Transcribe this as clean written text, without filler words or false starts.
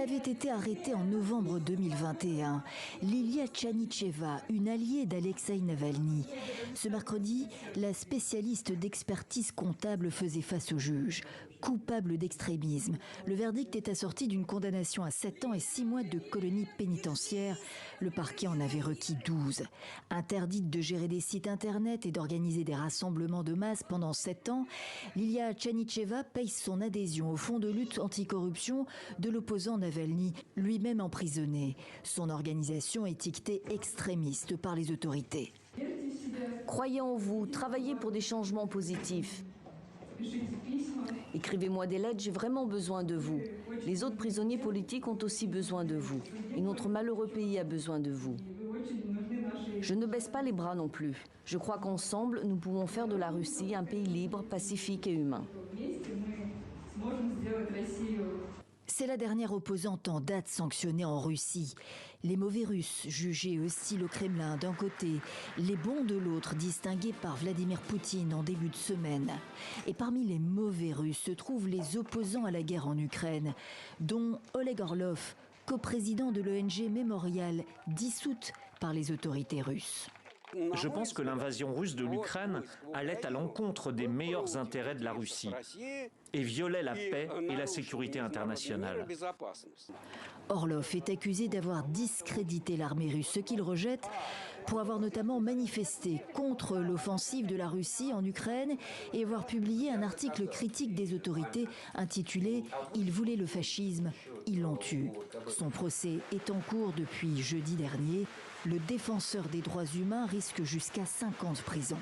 avait été arrêtée en novembre 2021. Lilia Tchanicheva, une alliée d'Alexeï Navalny. Ce mercredi, la spécialiste d'expertise comptable faisait face au juge. Coupable d'extrémisme. Le verdict est assorti d'une condamnation à 7 ans et 6 mois de colonie pénitentiaire. Le parquet en avait requis 12. Interdite de gérer des sites internet et d'organiser des rassemblements de masse pendant 7 ans, Lilia Tchanicheva paye son adhésion au fonds de lutte anticorruption de l'opposant Navalny, lui-même emprisonné. Son organisation étiquetée extrémiste par les autorités. Croyez en vous, travaillez pour des changements positifs. Écrivez-moi des lettres, j'ai vraiment besoin de vous. Les autres prisonniers politiques ont aussi besoin de vous. Et notre malheureux pays a besoin de vous. Je ne baisse pas les bras non plus. Je crois qu'ensemble, nous pouvons faire de la Russie un pays libre, pacifique et humain. C'est la dernière opposante en date sanctionnée en Russie. Les mauvais Russes, jugés hostiles au Kremlin d'un côté, les bons de l'autre, distingués par Vladimir Poutine en début de semaine. Et parmi les mauvais Russes se trouvent les opposants à la guerre en Ukraine, dont Oleg Orlov, coprésident de l'ONG Memorial, dissoute par les autorités russes. Je pense que l'invasion russe de l'Ukraine allait à l'encontre des meilleurs intérêts de la Russie et violait la paix et la sécurité internationale. Orlov est accusé d'avoir discrédité l'armée russe, ce qu'il rejette pour avoir notamment manifesté contre l'offensive de la Russie en Ukraine et avoir publié un article critique des autorités intitulé « Il voulait le fascisme, ils l'ont tué ». Son procès est en cours depuis jeudi dernier. Le défenseur des droits humains risque jusqu'à 5 ans de prison.